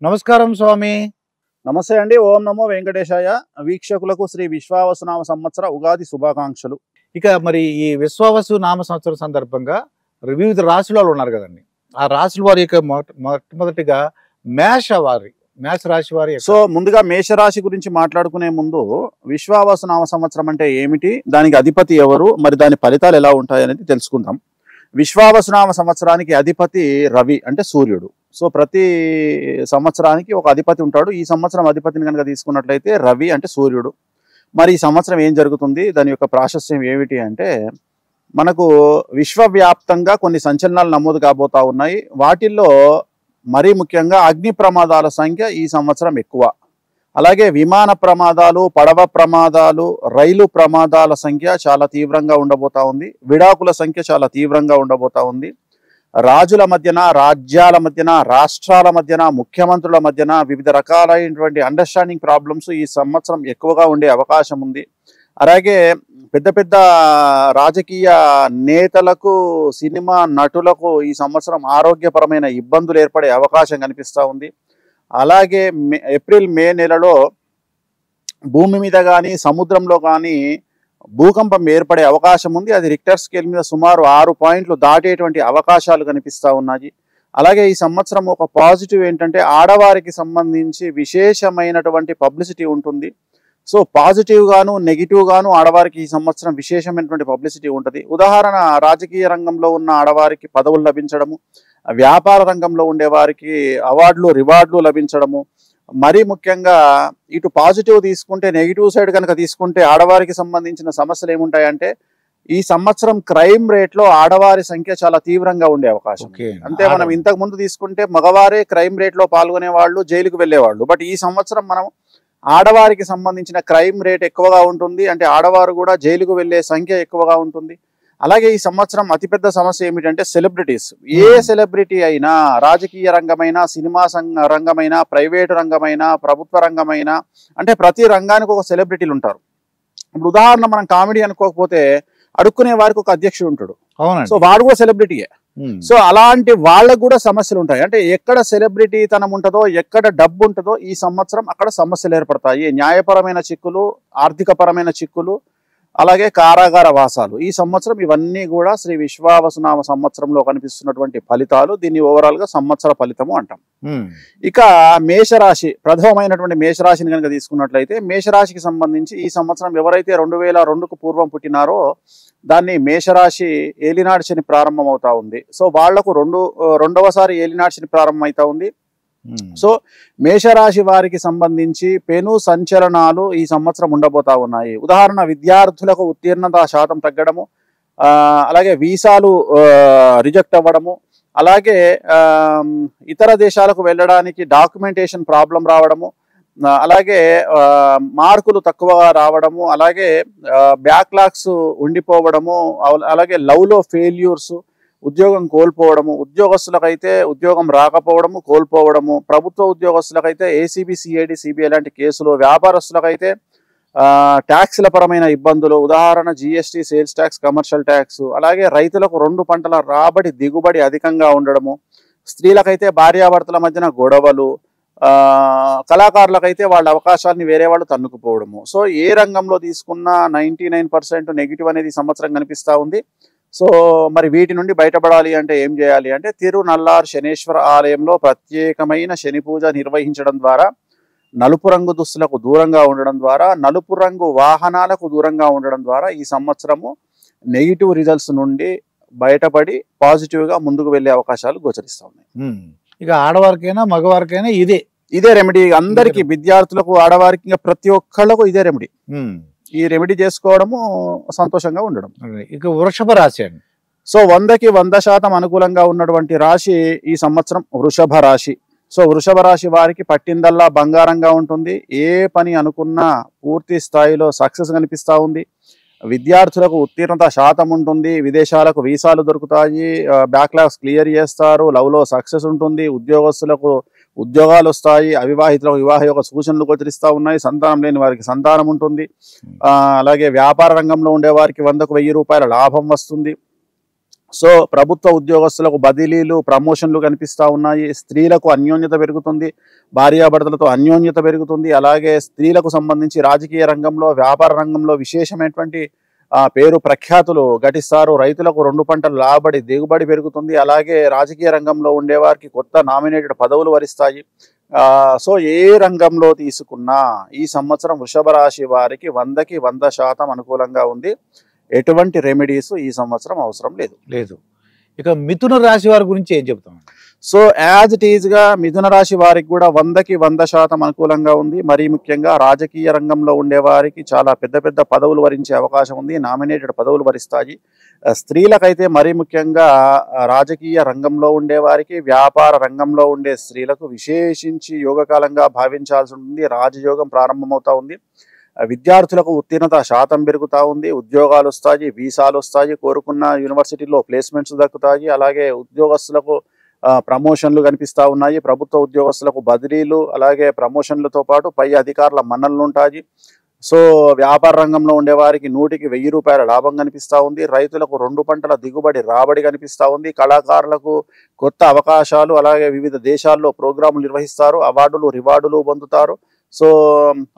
నమస్కారం స్వామి. నమస్తే అండి. ఓం నమో వెంకటేశాయ. వీక్షకులకు శ్రీ విశ్వావసునామ సంవత్సర ఉగాది శుభాకాంక్షలు. ఇక మరి ఈ విశ్వావసు నామ సంవత్సరం సందర్భంగా వివిధ రాశుల వాళ్ళు ఉన్నారు కదండి. ఆ రాశుల వారి యొక్క మొట్టమొదటిగా మేష రాశి వారి సో ముందుగా మేషరాశి గురించి మాట్లాడుకునే ముందు విశ్వావసునామ సంవత్సరం అంటే ఏమిటి, దానికి అధిపతి ఎవరు, మరి దాని ఫలితాలు ఎలా ఉంటాయి అనేది తెలుసుకుందాం. విశ్వావసునామ సంవత్సరానికి అధిపతి రవి అంటే సూర్యుడు. సో ప్రతి సంవత్సరానికి ఒక అధిపతి ఉంటాడు. ఈ సంవత్సరం అధిపతిని కనుక తీసుకున్నట్లయితే రవి అంటే సూర్యుడు. మరి ఈ సంవత్సరం ఏం జరుగుతుంది, దాని యొక్క ప్రాశస్త్యం ఏమిటి అంటే, మనకు విశ్వవ్యాప్తంగా కొన్ని సంచలనాలు నమోదు కాబోతా ఉన్నాయి. వాటిల్లో మరీ ముఖ్యంగా అగ్ని ప్రమాదాల సంఖ్య ఈ సంవత్సరం ఎక్కువ. అలాగే విమాన ప్రమాదాలు, పడవ ప్రమాదాలు, రైలు ప్రమాదాల సంఖ్య చాలా తీవ్రంగా ఉండబోతా ఉంది. విడాకుల సంఖ్య చాలా తీవ్రంగా ఉండబోతా ఉంది. రాజుల మధ్యన, రాజ్యాల మధ్యన, రాష్ట్రాల మధ్యన, ముఖ్యమంత్రుల మధ్యన వివిధ రకాలైనటువంటి అండర్స్టాండింగ్ ప్రాబ్లమ్స్ ఈ సంవత్సరం ఎక్కువగా ఉండే అవకాశం ఉంది. అలాగే పెద్ద పెద్ద రాజకీయ నేతలకు, సినిమా నటులకు ఈ సంవత్సరం ఆరోగ్యపరమైన ఇబ్బందులు ఏర్పడే అవకాశం కనిపిస్తూ ఉంది. అలాగే ఏప్రిల్ మే నెలలో భూమి మీద కానీ సముద్రంలో కానీ భూకంపం ఏర్పడే అవకాశం ఉంది. అది రిక్టర్ స్కేల్ మీద సుమారు 6 పాయింట్లు దాటేటువంటి అవకాశాలు కనిపిస్తూ ఉన్నాయి. అలాగే ఈ సంవత్సరం ఒక పాజిటివ్ ఏంటంటే, ఆడవారికి సంబంధించి విశేషమైనటువంటి పబ్లిసిటీ ఉంటుంది. సో పాజిటివ్ గాను నెగిటివ్ గాను ఆడవారికి ఈ సంవత్సరం విశేషమైనటువంటి పబ్లిసిటీ ఉంటుంది. ఉదాహరణ, రాజకీయ రంగంలో ఉన్న ఆడవారికి పదవులు లభించడము, వ్యాపార రంగంలో ఉండే వారికి అవార్డులు, రివార్డులు లభించడము. మరీ ముఖ్యంగా ఇటు పాజిటివ్ తీసుకుంటే, నెగిటివ్ సైడ్ కనుక తీసుకుంటే ఆడవారికి సంబంధించిన సమస్యలు ఏముంటాయంటే, ఈ సంవత్సరం క్రైమ్ రేట్లో ఆడవారి సంఖ్య చాలా తీవ్రంగా ఉండే అవకాశం. అంటే మనం ఇంతకు ముందు తీసుకుంటే మగవారే క్రైమ్ రేట్లో పాల్గొనే వాళ్ళు, జైలుకు వెళ్ళేవాళ్ళు. బట్ ఈ సంవత్సరం మనం ఆడవారికి సంబంధించిన క్రైమ్ రేట్ ఎక్కువగా ఉంటుంది. అంటే ఆడవారు కూడా జైలుకు వెళ్ళే సంఖ్య ఎక్కువగా ఉంటుంది. అలాగే ఈ సంవత్సరం అతిపెద్ద సమస్య ఏమిటంటే సెలబ్రిటీస్. ఏ సెలబ్రిటీ అయినా, రాజకీయ రంగమైనా, సినిమా రంగమైనా, ప్రైవేటు రంగమైనా, ప్రభుత్వ రంగమైనా, అంటే ప్రతి రంగానికి ఒక సెలబ్రిటీలు ఉంటారు. ఇప్పుడు ఉదాహరణ, మనం కామెడీ అనుకోకపోతే అడుక్కునే వారికి ఒక అధ్యక్షుడు ఉంటాడు. సో వాడు కూడా సెలబ్రిటీయే. సో అలాంటి వాళ్ళకు కూడా సమస్యలు ఉంటాయి. అంటే ఎక్కడ సెలబ్రిటీ తనం ఉంటుందో, ఎక్కడ డబ్బు ఉంటుందో ఈ సంవత్సరం అక్కడ సమస్యలు ఏర్పడతాయి. న్యాయపరమైన చిక్కులు, ఆర్థికపరమైన చిక్కులు, అలాగే కారాగార వాసాలు. ఈ సంవత్సరం ఇవన్నీ కూడా శ్రీ విశ్వావసునామ సంవత్సరంలో కనిపిస్తున్నటువంటి ఫలితాలు. దీన్ని ఓవరాల్ గా సంవత్సర ఫలితము అంటాం. ఇక మేషరాశి, ప్రథమమైనటువంటి మేషరాశిని కనుక తీసుకున్నట్లయితే, మేషరాశికి సంబంధించి ఈ సంవత్సరం ఎవరైతే 2002కు పూర్వం పుట్టినారో దాన్ని మేషరాశి ఏలినాడు శని ప్రారంభం అవుతా ఉంది. సో వాళ్లకు రెండవసారి ఏలినాడు శని ప్రారంభం అవుతా ఉంది. సో మేషరాశి వారికి సంబంధించి పెను సంచలనాలు ఈ సంవత్సరం ఉండబోతా ఉన్నాయి. ఉదాహరణ, విద్యార్థులకు ఉత్తీర్ణత శాతం తగ్గడము, అలాగే వీసాలు రిజెక్ట్ అవ్వడము, అలాగే ఇతర దేశాలకు వెళ్ళడానికి డాక్యుమెంటేషన్ ప్రాబ్లం రావడము, అలాగే మార్కులు తక్కువగా రావడము, అలాగే బ్యాక్లాగ్స్ ఉండిపోవడము, అలాగే లవ్లో ఫెయిల్యూర్స్, ఉద్యోగం కోల్పోవడము, ఉద్యోగస్తులకైతే ఉద్యోగం రాకపోవడము, కోల్పోవడము, ప్రభుత్వ ఉద్యోగస్తులకైతే ఏసీబీ, సిఐడి, సిబిఐ లాంటి కేసులు, వ్యాపారస్తులకైతే ట్యాక్స్ల పరమైన ఇబ్బందులు, ఉదాహరణ GST, sales tax, commercial tax, అలాగే రైతులకు 2 పంటల రాబడి దిగుబడి అధికంగా ఉండడము, స్త్రీలకైతే భార్యాభర్తల మధ్యన గొడవలు, కళాకారులకైతే వాళ్ళ అవకాశాన్ని వేరే వాళ్ళు తన్నుకుపోవడము. సో ఏ రంగంలో తీసుకున్నా 99% నెగిటివ్ అనేది ఈ సంవత్సరం కనిపిస్తూ ఉంది. సో మరి వీటి నుండి బయటపడాలి అంటే ఏం చేయాలి అంటే, తిరునల్లార్ శనేశ్వర ఆలయంలో ప్రత్యేకమైన శని పూజ నిర్వహించడం ద్వారా, నలుపు రంగు దుస్తులకు దూరంగా ఉండడం ద్వారా, నలుపు రంగు వాహనాలకు దూరంగా ఉండడం ద్వారా ఈ సంవత్సరము నెగిటివ్ రిజల్ట్స్ నుండి బయటపడి పాజిటివ్గా ముందుకు వెళ్ళే అవకాశాలు గోచరిస్తూ ఉన్నాయి. ఇక ఆడవారికైనా మగవారికైనా ఇదే రెమెడీ. అందరికీ, విద్యార్థులకు, ఆడవారికి, ఇంకా ప్రతి ఒక్కళ్ళకు ఇదే రెమెడీ. ఈ రెమెడీ చేసుకోవడము, సంతోషంగా ఉండడం. ఇక వృషభ రాశి అండి. సో 100కి 100% అనుకూలంగా ఉన్నటువంటి రాశి ఈ సంవత్సరం వృషభ రాశి. సో వృషభ రాశి వారికి పట్టిందల్లా బంగారంగా ఉంటుంది. ఏ పని అనుకున్నా పూర్తి స్థాయిలో సక్సెస్ కనిపిస్తూ ఉంది. విద్యార్థులకు ఉత్తీర్ణత శాతం ఉంటుంది. విదేశాలకు వీసాలు దొరుకుతాయి. బ్యాక్లాగ్స్ క్లియర్ చేస్తారు. లవ్లో సక్సెస్ ఉంటుంది. ఉద్యోగస్తులకు ఉద్యోగాలు వస్తాయి. అవివాహితులకు వివాహ యొక్క సూచనలు గోచరిస్తూ ఉన్నాయి. సంతానం లేని వారికి సంతానం ఉంటుంది. అలాగే వ్యాపార రంగంలో ఉండే వారికి 100కు 1000 రూపాయల లాభం వస్తుంది. సో ప్రభుత్వ ఉద్యోగస్తులకు బదిలీలు ప్రమోషన్లు కనిపిస్తూ ఉన్నాయి. స్త్రీలకు అన్యోన్యత పెరుగుతుంది, భార్యాభర్తలతో అన్యోన్యత పెరుగుతుంది. అలాగే స్త్రీలకు సంబంధించి రాజకీయ రంగంలో, వ్యాపార రంగంలో విశేషమైనటువంటి పేరు ప్రఖ్యాతులు ఘటిస్తారు. రైతులకు 2 పంటల లాభడి దిగుబడి పెరుగుతుంది. అలాగే రాజకీయ రంగంలో ఉండేవారికి కొత్త నామినేటెడ్ పదవులు వరిస్తాయి. సో ఏ రంగంలో తీసుకున్నా ఈ సంవత్సరం వృషభ రాశి వారికి 100కి 100% అనుకూలంగా ఉంది. ఎటువంటి రెమెడీస్ ఈ సంవత్సరం అవసరం లేదు. ఇక మిథున రాశి వారి గురించి ఏం చెప్తాం? సో యాజ్ ఇట్ ఈజ్ గా మిథున రాశి వారికి కూడా 100కి 100% అనుకూలంగా ఉంది. మరీ ముఖ్యంగా రాజకీయ రంగంలో ఉండే వారికి చాలా పెద్ద పెద్ద పదవులు వరించే అవకాశం ఉంది. నామినేటెడ్ పదవులు వరిస్తాయి. స్త్రీలకైతే మరీ ముఖ్యంగా రాజకీయ రంగంలో ఉండే వారికి, వ్యాపార రంగంలో ఉండే స్త్రీలకు విశేషించి యోగకాలంగా భావించాల్సి ఉంటుంది. రాజయోగం ప్రారంభమవుతా ఉంది. విద్యార్థులకు ఉత్తీర్ణత శాతం పెరుగుతూ ఉంది. ఉద్యోగాలు వస్తాయి, వీసాలు వస్తాయి, కోరుకున్న యూనివర్సిటీలో ప్లేస్మెంట్స్ దక్కుతాయి. అలాగే ఉద్యోగస్తులకు ప్రమోషన్లు కనిపిస్తూ ఉన్నాయి. ప్రభుత్వ ఉద్యోగస్తులకు బదిలీలు, అలాగే ప్రమోషన్లతో పాటు పై అధికారుల మన్ననలు ఉంటాయి. సో వ్యాపార రంగంలో ఉండే వారికి 100కి 1000 రూపాయల లాభం కనిపిస్తూ ఉంది. రైతులకు 2 పంటల దిగుబడి రాబడి కనిపిస్తూ ఉంది. కళాకారులకు కొత్త అవకాశాలు, అలాగే వివిధ దేశాల్లో ప్రోగ్రాములు నిర్వహిస్తారు, అవార్డులు రివార్డులు పొందుతారు. సో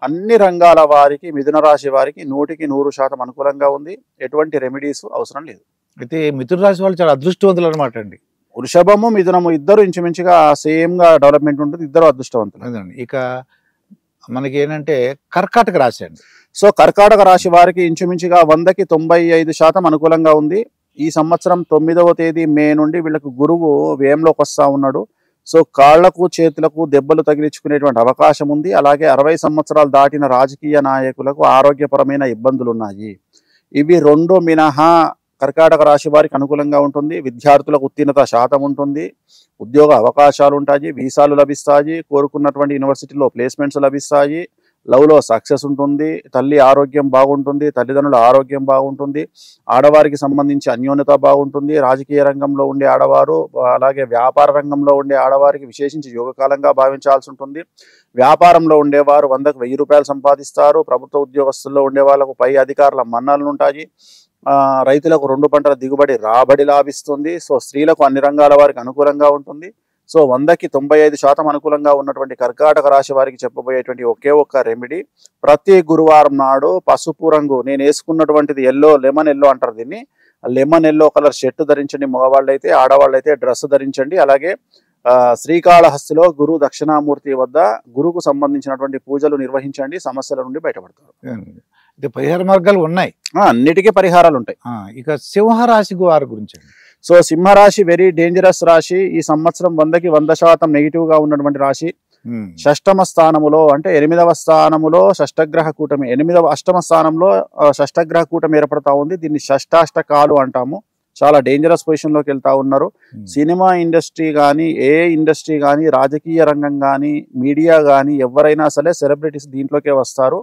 అన్ని రంగాల వారికి మిథున రాశి వారికి 100కి 100% అనుకూలంగా ఉంది. ఎటువంటి రెమెడీస్ అవసరం లేదు. అయితే మిథున రాశి వాళ్ళు చాలా అదృష్టవంతులు అనమాట అండి. వృషభము మిథునము ఇద్దరు ఇంచుమించుగా సేమ్ గా డెవలప్మెంట్ ఉంటుంది. ఇద్దరు అదృష్టవంతులు. ఇక మనకి ఏంటంటే కర్కాటక రాశి అండి. సో కర్కాటక రాశి వారికి ఇంచుమించుగా 100కి 95% అనుకూలంగా ఉంది. ఈ సంవత్సరం 9వ తేదీ మే నుండి వీళ్ళకు గురువు వ్యయంలోకి వస్తా ఉన్నాడు. సో కాళ్లకు చేతులకు దెబ్బలు తగిలించుకునేటువంటి అవకాశం ఉంది. అలాగే 60 సంవత్సరాలు దాటిన రాజకీయ నాయకులకు ఆరోగ్యపరమైన ఇబ్బందులు ఉన్నాయి. ఇవి 2 మినహా కర్కాటక రాశి వారికి అనుకూలంగా ఉంటుంది. విద్యార్థులకు ఉత్తీర్ణత శాతం ఉంటుంది. ఉద్యోగ అవకాశాలు ఉంటాయి, వీసాలు లభిస్తాయి, కోరుకున్నటువంటి యూనివర్సిటీలో ప్లేస్మెంట్స్ లభిస్తాయి. లవ్లో సక్సెస్ ఉంటుంది. తల్లి ఆరోగ్యం బాగుంటుంది, తల్లిదండ్రుల ఆరోగ్యం బాగుంటుంది. ఆడవారికి సంబంధించి అన్యోన్యత బాగుంటుంది. రాజకీయ రంగంలో ఉండే ఆడవారు, అలాగే వ్యాపార రంగంలో ఉండే ఆడవారికి విశేషించి యోగకాలంగా భావించాల్సి ఉంటుంది. వ్యాపారంలో ఉండేవారు 100కి 1000 రూపాయలు సంపాదిస్తారు. ప్రభుత్వ ఉద్యోగస్తుల్లో ఉండే వాళ్ళకు పై అధికారుల మన్ననలు ఉంటాయి. రైతులకు 2 పంటల దిగుబడి రాబడి లాభిస్తుంది. సో స్త్రీలకు అన్ని రంగాల వారికి అనుకూలంగా ఉంటుంది. సో 100కి 95% అనుకూలంగా ఉన్నటువంటి కర్కాటక రాశి వారికి చెప్పబోయేటువంటి ఒకే ఒక్క రెమెడీ, ప్రతి గురువారం నాడు పసుపు రంగు, నేను వేసుకున్నటువంటిది లెమన్ ఎల్లో అంటారు దీన్ని, లెమన్ ఎల్లో కలర్ షర్ట్ ధరించండి మగవాళ్ళైతే. ఆడవాళ్ళైతే డ్రెస్ ధరించండి. అలాగే శ్రీకాళహస్తిలో గురు దక్షిణామూర్తి వద్ద గురుకు సంబంధించినటువంటి పూజలు నిర్వహించండి. సమస్యల నుండి బయటపడతారు. పరిహార మార్గాలు ఉన్నాయి, అన్నిటికీ పరిహారాలు ఉంటాయి. ఇక సింహరాశి వారి గురించి. సో సింహరాశి వెరీ డేంజరస్ రాశి. ఈ సంవత్సరం 100కి 100% నెగిటివ్ గా ఉన్నటువంటి రాశి. షష్టమ స్థానములో అంటే 8వ స్థానములో షష్టగ్రహ కూటమి, అష్టమ స్థానంలో షష్టగ్రహ కూటమి ఏర్పడతా ఉంది. దీన్ని షష్టాష్టకాలు అంటాము. చాలా డేంజరస్ పొజిషన్ లోకి వెళ్తా ఉన్నారు. సినిమా ఇండస్ట్రీ కానీ, ఏ ఇండస్ట్రీ కానీ, రాజకీయ రంగం కానీ, మీడియా కానీ, ఎవరైనా సరే సెలబ్రిటీస్ దీంట్లోకే వస్తారు.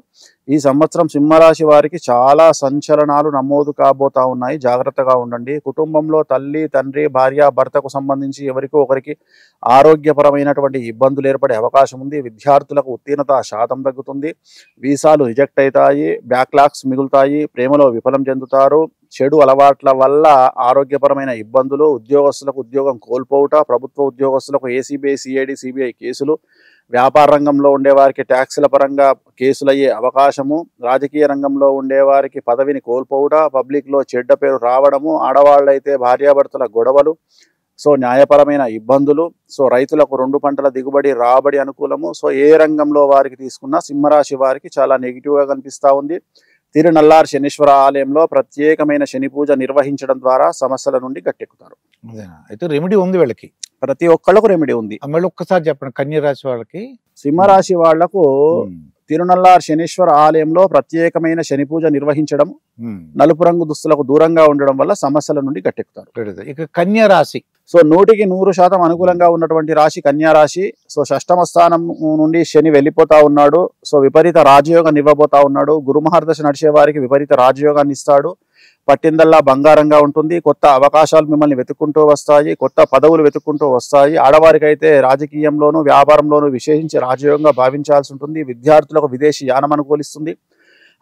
ఈ సంవత్సరం సింహరాశి వారికి చాలా సంచలనాలు నమోదు కాబోతా ఉన్నాయి. జాగ్రత్తగా ఉండండి. కుటుంబంలో తల్లి, తండ్రి, భార్య, భర్తకు సంబంధించి ఎవరికో ఒకరికి ఆరోగ్యపరమైనటువంటి ఇబ్బందులు ఏర్పడే అవకాశం ఉంది. విద్యార్థులకు ఉత్తీర్ణత శాతం తగ్గుతుంది. వీసాలు రిజెక్ట్ అవుతాయి. బ్యాక్లాగ్స్ మిగులుతాయి. ప్రేమలో విఫలం చెందుతారు. చెడు అలవాట్ల వల్ల ఆరోగ్యపరమైన ఇబ్బందులు, ఉద్యోగస్తులకు ఉద్యోగం కోల్పోవుట, ప్రభుత్వ ఉద్యోగస్తులకు ఏసీబీ, సిఐడి, సిబిఐ కేసులు, వ్యాపార రంగంలో ఉండేవారికి ట్యాక్సుల పరంగా కేసులయ్యే అవకాశము, రాజకీయ రంగంలో ఉండేవారికి పదవిని కోల్పోవుట, పబ్లిక్లో చెడ్డ పేరు రావడము, ఆడవాళ్ళైతే భార్యాభర్తల గొడవలు, సో న్యాయపరమైన ఇబ్బందులు. సో రైతులకు 2 పంటల దిగుబడి రాబడి అనుకూలము. సో ఏ రంగంలో వారికి తీసుకున్నా సింహరాశి వారికి చాలా నెగిటివ్గా కనిపిస్తూ ఉంది. తిరునల్లార్ శనీశ్వర ఆలయంలో ప్రత్యేకమైన శని పూజ నిర్వహించడం ద్వారా సమస్యల నుండి గట్టెక్కుతారు. అయితే రెమెడీ ఉంది వీళ్ళకి, ప్రతి ఒక్కళ్ళకు రెమెడీ ఉంది. మళ్ళీ ఒక్కసారి చెప్పండి. కన్యా రాశి వాళ్ళకి, సింహరాశి వాళ్లకు తిరునల్లార్ శనీశ్వర ఆలయంలో ప్రత్యేకమైన శని పూజ నిర్వహించడం, నలుపు రంగు దుస్తులకు దూరంగా ఉండడం వల్ల సమస్యల నుండి గట్టెక్కుతారు. ఇక కన్యా రాశి, సో 100కి 100% అనుకూలంగా ఉన్నటువంటి రాశి కన్యా రాశి. సో షష్టమ స్థానం నుండి శని వెళ్ళిపోతా ఉన్నాడు. సో విపరీత రాజయోగాన్ని ఇవ్వబోతా ఉన్నాడు. గురు మహర్దశ నడిచే వారికి విపరీత రాజయోగాన్ని ఇస్తాడు. పట్టిందల్లా బంగారంగా ఉంటుంది. కొత్త అవకాశాలు మిమ్మల్ని వెతుక్కుంటూ వస్తాయి. కొత్త పదవులు వెతుక్కుంటూ వస్తాయి. ఆడవారికి అయితే రాజకీయంలోనూ వ్యాపారంలోనూ విశేషించి రాజయోగంగా భావించాల్సి ఉంటుంది. విద్యార్థులకు విదేశీ యానం అనుకూలిస్తుంది.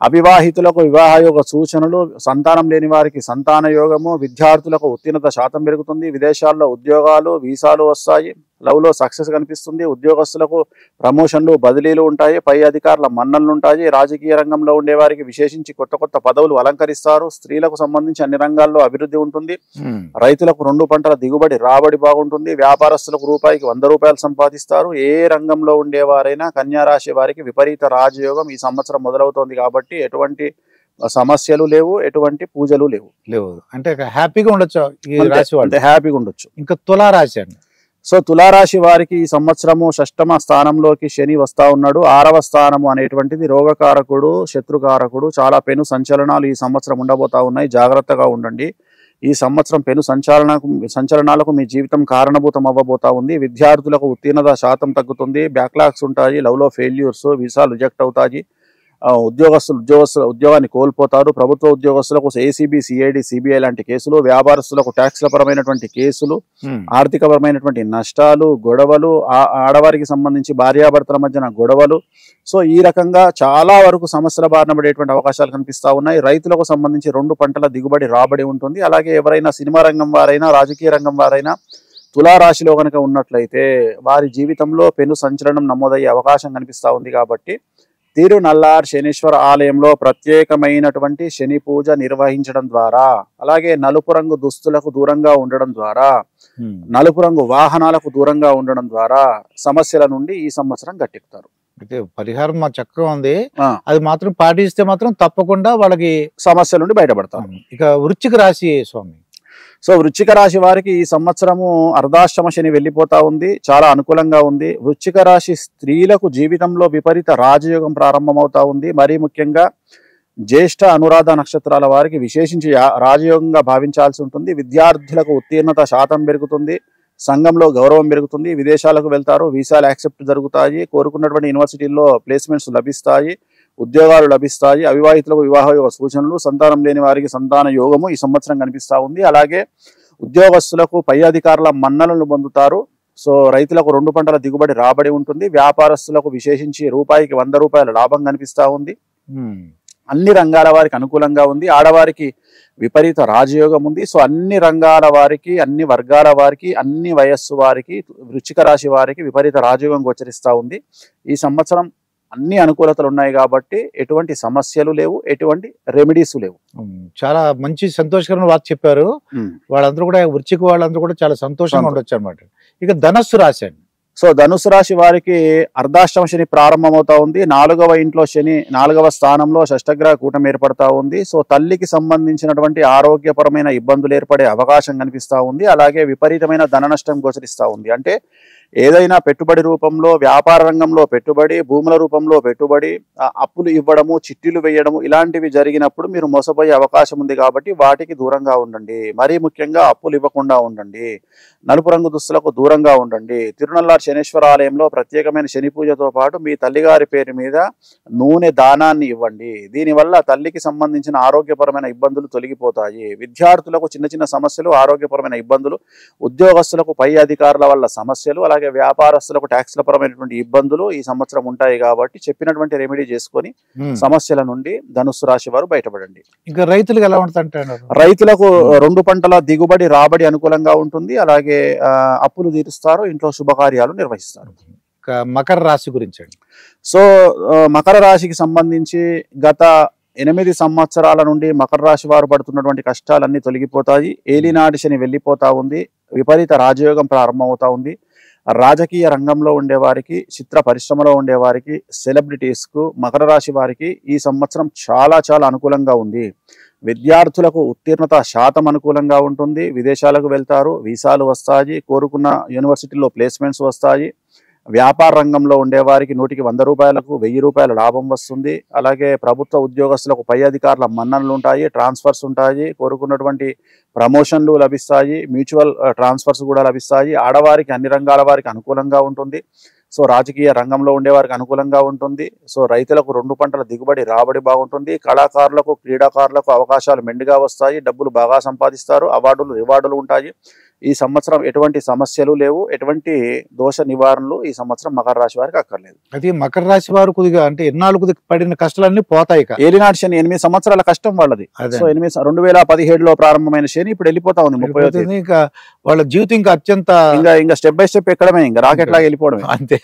అవివాహితులకు వివాహ యోగ సూచనలు, సంతానం లేని వారికి సంతాన యోగము, విద్యార్థులకు ఉత్తీర్ణత శాతం పెరుగుతుంది, విదేశాల్లో ఉద్యోగాలు వీసాలు వస్తాయి, లవ్లో సక్సెస్ కనిపిస్తుంది, ఉద్యోగస్తులకు ప్రమోషన్లు బదిలీలు ఉంటాయి, పై అధికారుల మన్ననలు ఉంటాయి, రాజకీయ రంగంలో ఉండే వారికి విశేషించి కొత్త కొత్త పదవులు అలంకరిస్తారు, స్త్రీలకు సంబంధించి అన్ని రంగాల్లో అభివృద్ధి ఉంటుంది, రైతులకు 2 పంటల దిగుబడి రాబడి బాగుంటుంది, వ్యాపారస్తులకు రూపాయికి 100 రూపాయలు సంపాదిస్తారు. ఏ రంగంలో ఉండేవారైనా కన్యా రాశి వారికి విపరీత రాజయోగం ఈ సంవత్సరం మొదలవుతోంది కాబట్టి ఎటువంటి సమస్యలు లేవు, ఎటువంటి పూజలు లేవు. అంటే హ్యాపీగా ఉండొచ్చు ఈ రాశి వాళ్ళు, హ్యాపీగా ఉండొచ్చు. ఇంకా తులారాశి అండి. సో తులారాశి వారికి ఈ సంవత్సరము 6వ స్థానంలోకి శని వస్తా ఉన్నాడు. 6వ స్థానము అనేటువంటిది రోగకారకుడు, శత్రుకారకుడు. చాలా పెను సంచలనాలు ఈ సంవత్సరం ఉండబోతా ఉన్నాయి, జాగ్రత్తగా ఉండండి. ఈ సంవత్సరం పెను సంచలనాలకు మీ జీవితం కారణభూతం అవ్వబోతా ఉంది. విద్యార్థులకు ఉత్తీర్ణత శాతం తగ్గుతుంది, బ్యాక్లాగ్స్ ఉంటాయి, లవ్లో ఫెయిల్యూర్స్, వీసాలు రిజెక్ట్ అవుతాయి, ఉద్యోగాన్ని కోల్పోతారు. ప్రభుత్వ ఉద్యోగస్తులకు ఏసీబీ, సిఐడి, సిబిఐ లాంటి కేసులు, వ్యాపారస్తులకు ట్యాక్స్ల పరమైనటువంటి కేసులు, ఆర్థికపరమైనటువంటి నష్టాలు, గొడవలు, ఆడవారికి సంబంధించి భార్యాభర్తల మధ్యన గొడవలు. సో ఈ రకంగా చాలా వరకు సమస్యల బారిన పడేటువంటి అవకాశాలు కనిపిస్తా ఉన్నాయి. రైతులకు సంబంధించి 2 పంటల దిగుబడి రాబడి ఉంటుంది. అలాగే ఎవరైనా సినిమా రంగం వారైనా, రాజకీయ రంగం వారైనా తులారాశిలో కనుక ఉన్నట్లయితే వారి జీవితంలో పెను సంచలనం నమోదయ్యే అవకాశం కనిపిస్తా ఉంది. కాబట్టి తిరునల్లార్ శనీశ్వర ఆలయంలో ప్రత్యేకమైనటువంటి శని పూజ నిర్వహించడం ద్వారా, అలాగే నలుపు రంగు దుస్తులకు దూరంగా ఉండడం ద్వారా, నలుపు రంగు వాహనాలకు దూరంగా ఉండడం ద్వారా సమస్యల నుండి ఈ సంవత్సరం గట్టెక్కుతారు. అయితే పరిహారం మా చక్కగా ఉంది, అది మాత్రం పాటిస్తే మాత్రం తప్పకుండా వాళ్ళకి సమస్యల నుండి బయటపడతారు. ఇక వృశ్చిక రాశి స్వామి. సో వృశ్చిక రాశి వారికి ఈ సంవత్సరము అర్ధాష్టమ శని వెళ్ళిపోతా ఉంది, చాలా అనుకూలంగా ఉంది. వృశ్చిక రాశి స్త్రీలకు జీవితంలో విపరీత రాజయోగం ప్రారంభమవుతా ఉంది. మరీ ముఖ్యంగా జ్యేష్ఠ, అనురాధ నక్షత్రాల వారికి విశేషించి రాజయోగంగా భావించాల్సి ఉంటుంది. విద్యార్థులకు ఉత్తీర్ణత శాతం పెరుగుతుంది, సంఘంలో గౌరవం పెరుగుతుంది, విదేశాలకు వెళ్తారు, వీసాలు యాక్సెప్ట్ జరుగుతాయి, కోరుకున్నటువంటి యూనివర్సిటీల్లో ప్లేస్మెంట్స్ లభిస్తాయి, ఉద్యోగాలు లభిస్తాయి, అవివాహితులకు వివాహ యోగ సూచనలు, సంతానం లేని వారికి సంతాన యోగము ఈ సంవత్సరం కనిపిస్తూ ఉంది. అలాగే ఉద్యోగస్తులకు పై అధికారుల మన్ననలు పొందుతారు. సో రైతులకు 2 పంటల దిగుబడి రాబడి ఉంటుంది, వ్యాపారస్తులకు విశేషించి రూపాయికి 100 రూపాయల లాభం కనిపిస్తూ ఉంది. అన్ని రంగాల వారికి అనుకూలంగా ఉంది. ఆడవారికి విపరీత రాజయోగం ఉంది. సో అన్ని రంగాల వారికి, అన్ని వర్గాల వారికి, అన్ని వయస్సు వారికి, వృశ్చిక రాశి వారికి విపరీత రాజయోగం గోచరిస్తూ ఉంది. ఈ సంవత్సరం అన్ని అనుకూలతలు ఉన్నాయి కాబట్టి ఎటువంటి సమస్యలు లేవు, ఎటువంటి రెమెడీస్ లేవు. చాలా మంచి సంతోషకరమైన వార్త చెప్పారు. వాళ్ళందరూ కూడా, వృశ్చిక వాళ్ళందరూ కూడా చాలా సంతోషంగా ఉండొచ్చు అనమాట. ఇక ధనస్సు రాశి అండి. సో ధనుసు రాశి వారికి అర్ధాష్టమ శని ప్రారంభమవుతా ఉంది. 4వ ఇంట్లో శని 4వ స్థానంలో షష్టగ్రహ కూటమి ఏర్పడతా ఉంది. సో తల్లికి సంబంధించినటువంటి ఆరోగ్యపరమైన ఇబ్బందులు ఏర్పడే అవకాశం కనిపిస్తా ఉంది. అలాగే విపరీతమైన ధన నష్టం గోచరిస్తా ఉంది. అంటే ఏదైనా పెట్టుబడి రూపంలో, వ్యాపార రంగంలో పెట్టుబడి, భూముల రూపంలో పెట్టుబడి, అప్పులు ఇవ్వడము, చిట్టీలు వేయడము ఇలాంటివి జరిగినప్పుడు మీరు మోసపోయే అవకాశం ఉంది. కాబట్టి వాటికి దూరంగా ఉండండి. మరీ ముఖ్యంగా అప్పులు ఇవ్వకుండా ఉండండి, నలుపు రంగు దుస్తులకు దూరంగా ఉండండి. తిరునల్లార్ శనీశ్వర ఆలయంలో ప్రత్యేకమైన శని పూజతో పాటు మీ తల్లిగారి పేరు మీద నూనె దానాన్ని ఇవ్వండి. దీనివల్ల తల్లికి సంబంధించిన ఆరోగ్యపరమైన ఇబ్బందులు తొలగిపోతాయి. విద్యార్థులకు చిన్న చిన్న సమస్యలు, ఆరోగ్యపరమైన ఇబ్బందులు, ఉద్యోగస్తులకు పై అధికారుల వల్ల సమస్యలు, అలాగే వ్యాపారస్తులకు ట్యాక్స్ల పరమైనటువంటి ఇబ్బందులు ఈ సంవత్సరం ఉంటాయి. కాబట్టి చెప్పినటువంటి రెమెడీ చేసుకొని సమస్యల నుండి ధనుస్సు రాశి వారు బయటపడండి. ఇంకా రైతులకు ఎలా ఉంటుంది? రైతులకు 2 పంటల దిగుబడి రాబడి అనుకూలంగా ఉంటుంది. అలాగే అప్పులు తీరుస్తారు, ఇంట్లో శుభకార్యాలు నిర్వహిస్తారు. మకర రాశి గురించి. సో మకర రాశికి సంబంధించి గత 8 సంవత్సరాల నుండి మకర రాశి వారు పడుతున్నటువంటి కష్టాలన్నీ తొలగిపోతాయి. ఏలినాటి శని వెళ్ళిపోతా ఉంది, విపరీత రాజయోగం ప్రారంభమవుతా ఉంది. రాజకీయ రంగంలో ఉండేవారికి, చిత్ర పరిశ్రమలో ఉండేవారికి, సెలబ్రిటీస్కు, మకర రాశి వారికి ఈ సంవత్సరం చాలా చాలా అనుకూలంగా ఉంది. విద్యార్థులకు ఉత్తీర్ణత శాతం అనుకూలంగా ఉంటుంది, విదేశాలకు వెళ్తారు, వీసాలు వస్తాయి, కోరుకున్న యూనివర్సిటీల్లో ప్లేస్మెంట్స్ వస్తాయి. వ్యాపార రంగంలో ఉండేవారికి 100 రూపాయలకు 1000 రూపాయల లాభం వస్తుంది. అలాగే ప్రభుత్వ ఉద్యోగస్తులకు పై అధికారుల మన్ననలు ఉంటాయి, ట్రాన్స్ఫర్స్ ఉంటాయి, కోరుకున్నటువంటి ప్రమోషన్లు లభిస్తాయి, మ్యూచువల్ ట్రాన్స్ఫర్స్ కూడా లభిస్తాయి. ఆడవారికి, అన్ని రంగాల వారికి అనుకూలంగా ఉంటుంది. సో రాజకీయ రంగంలో ఉండేవారికి అనుకూలంగా ఉంటుంది. సో రైతులకు 2 పంటల దిగుబడి రాబడి బాగుంటుంది. కళాకారులకు, క్రీడాకారులకు అవకాశాలు మెండుగా వస్తాయి, డబ్బులు బాగా సంపాదిస్తారు, అవార్డులు, రివార్డులు ఉంటాయి. ఈ సంవత్సరం ఎటువంటి సమస్యలు లేవు, ఎటువంటి దోష నివారణలు ఈ సంవత్సరం మకర రాశి వారికి అక్కర్లేదు. అది మకర రాశి వారు కొద్దిగా అంటే ఎన్నాళ్ళు కొద్దిగా పడిన కష్టాలన్నీ పోతాయి ఇక. ఏలినాటి శని 8 సంవత్సరాల కష్టం వాళ్ళది. అదే. సో 2017లో ప్రారంభమైన శని ఇప్పుడు వెళ్ళిపోతా ఉంది 30వ తేదీ. ఇంకా వాళ్ళ జీవితం ఇంకా అత్యంత ఇంకా స్టెప్ బై స్టెప్ ఎక్కడమే, ఇంకా రాకెట్ లాగా వెళ్ళిపోవడమే. అంతే.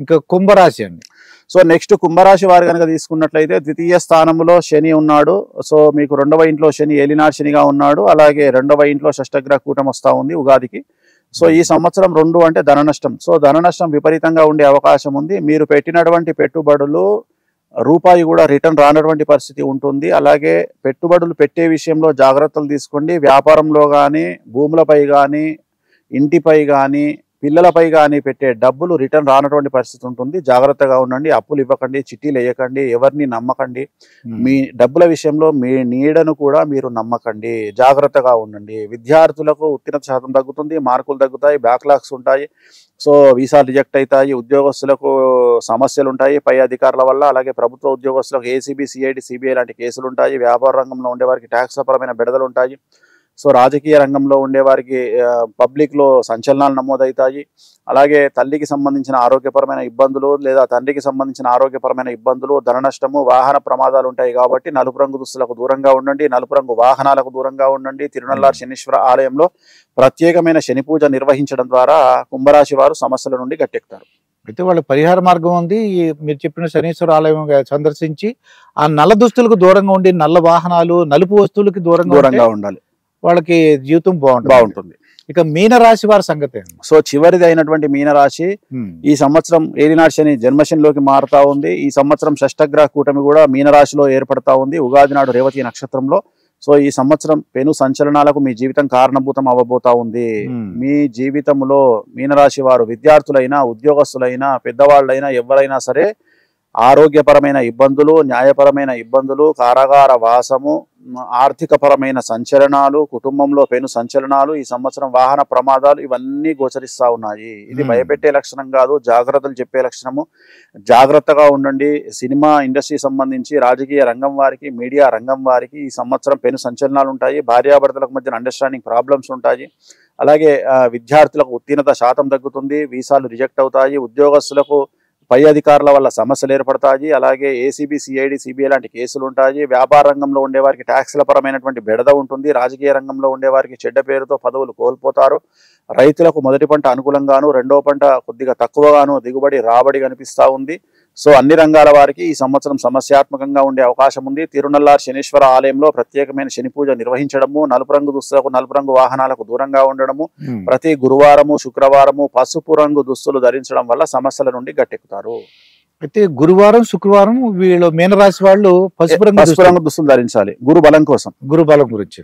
ఇంకా కుంభరాశి అండి. సో నెక్స్ట్ కుంభరాశి వారు కనుక తీసుకున్నట్లయితే ద్వితీయ స్థానంలో శని ఉన్నాడు. సో మీకు 2వ ఇంట్లో శని ఏలినాటి శనిగా ఉన్నాడు. అలాగే 2వ ఇంట్లో షష్టగ్రహ కూటం వస్తూ ఉంది ఉగాదికి. సో ఈ సంవత్సరం 2 అంటే ధన నష్టం. సో ధన నష్టం విపరీతంగా ఉండే అవకాశం ఉంది. మీరు పెట్టినటువంటి పెట్టుబడులు రూపాయి కూడా రిటర్న్ రానటువంటి పరిస్థితి ఉంటుంది. అలాగే పెట్టుబడులు పెట్టే విషయంలో జాగ్రత్తలు తీసుకోండి. వ్యాపారంలో కానీ, భూములపై కానీ, ఇంటిపై కానీ, పిల్లలపై కానీ పెట్టే డబ్బులు రిటర్న్ రానటువంటి పరిస్థితి ఉంటుంది. జాగ్రత్తగా ఉండండి. అప్పులు ఇవ్వకండి, చిట్టీలు వేయకండి, ఎవరిని నమ్మకండి. మీ డబ్బుల విషయంలో మీ నీడను కూడా మీరు నమ్మకండి. జాగ్రత్తగా ఉండండి. విద్యార్థులకు ఉత్తీర్ణత శాతం తగ్గుతుంది, మార్కులు తగ్గుతాయి, బ్యాక్లాగ్స్ ఉంటాయి. సో వీసాలు రిజెక్ట్ అవుతాయి. ఉద్యోగస్తులకు సమస్యలు ఉంటాయి పై అధికారుల వల్ల. అలాగే ప్రభుత్వ ఉద్యోగస్తులకు ఏసీబీ, సిఐడి, సిబిఐ లాంటి కేసులు ఉంటాయి. వ్యాపార రంగంలో ఉండేవారికి ట్యాక్స్ పరమైన బెడదలు ఉంటాయి. సో రాజకీయ రంగంలో ఉండేవారికి పబ్లిక్లో సంచలనాలు నమోదవుతాయి. అలాగే తల్లికి సంబంధించిన ఆరోగ్యపరమైన ఇబ్బందులు లేదా తండ్రికి సంబంధించిన ఆరోగ్యపరమైన ఇబ్బందులు, ధన నష్టము, వాహన ప్రమాదాలు ఉంటాయి. కాబట్టి నలుపు రంగు దుస్తులకు దూరంగా ఉండండి, నలుపు రంగు వాహనాలకు దూరంగా ఉండండి. తిరునల్లార్ శనీశ్వర ఆలయంలో ప్రత్యేకమైన శని పూజ నిర్వహించడం ద్వారా కుంభరాశి వారు సమస్యల నుండి గట్టెక్కుతారు. అయితే వాళ్ళ పరిహార మార్గం ఉంది. మీరు చెప్పిన శనీశ్వర ఆలయం సందర్శించి ఆ నల్ల దుస్తులకు దూరంగా ఉండి, నల్ల వాహనాలు, నలుపు వస్తువులకి దూరంగా ఉండాలి. వాళ్ళకి జీవితం బాగుంటుంది. ఇక మీనరాశి వారి సంగతి. సో చివరిది అయినటువంటి మీనరాశి ఈ సంవత్సరం ఏలినాటి శని జన్మశనిలోకి మారుతా ఉంది. ఈ సంవత్సరం షష్టగ్రహ కూటమి కూడా మీనరాశిలో ఏర్పడతా ఉంది ఉగాది నాడు రేవతి నక్షత్రంలో. సో ఈ సంవత్సరం పెను సంచలనాలకు మీ జీవితం కారణభూతం అవ్వబోతా ఉంది. మీ జీవితంలో మీనరాశి వారు విద్యార్థులైనా, ఉద్యోగస్తులైనా, పెద్దవాళ్ళైనా, ఎవరైనా సరే ఆరోగ్యపరమైన ఇబ్బందులు, న్యాయపరమైన ఇబ్బందులు, కారాగార వాసము, ఆర్థికపరమైన సంచలనాలు, కుటుంబంలో పెను సంచలనాలు, ఈ సంవత్సరం వాహన ప్రమాదాలు ఇవన్నీ గోచరిస్తా ఉన్నాయి. ఇది భయపెట్టే లక్షణం కాదు, జాగ్రత్తలు చెప్పే లక్షణము. జాగ్రత్తగా ఉండండి. సినిమా ఇండస్ట్రీ సంబంధించి, రాజకీయ రంగం వారికి, మీడియా రంగం వారికి ఈ సంవత్సరం పెను సంచలనాలు ఉంటాయి. భార్యాభర్తలకు మధ్య అండర్స్టాండింగ్ ప్రాబ్లమ్స్ ఉంటాయి. అలాగే విద్యార్థులకు ఉత్తీర్ణత శాతం తగ్గుతుంది, వీసాలు రిజెక్ట్ అవుతాయి. ఉద్యోగస్తులకు పై అధికారుల వల్ల సమస్యలు ఏర్పడతాయి. అలాగే ఏసీబీ, సిఐడి, సిబిఐ లాంటి కేసులు ఉంటాయి. వ్యాపార రంగంలో ఉండేవారికి ట్యాక్స్ల పరమైనటువంటి బెడద ఉంటుంది. రాజకీయ రంగంలో ఉండేవారికి చెడ్డ పేరుతో పదవులు కోల్పోతారు. రైతులకు మొదటి పంట అనుకూలంగాను, రెండో పంట కొద్దిగా తక్కువగాను దిగుబడి రాబడి కనిపిస్తూ ఉంది. సో అన్ని రంగాల వారికి ఈ సంవత్సరం సమస్యాత్మకంగా ఉండే అవకాశం ఉంది. తిరునల్లార్ శనీశ్వర ఆలయంలో ప్రత్యేకమైన శని పూజ నిర్వహించడము, నలుపు రంగు దుస్తులకు, నలుపు రంగు వాహనాలకు దూరంగా ఉండడము, ప్రతి గురువారము, శుక్రవారము పసుపు రంగు దుస్తులు ధరించడం వల్ల సమస్యల నుండి గట్టెక్కుతారు. అయితే గురువారం, శుక్రవారం వీళ్ళు మీనరాశి వాళ్ళు పసుపు రంగు దుస్తులు ధరించాలి గురు బలం కోసం. గురు బలం గురించి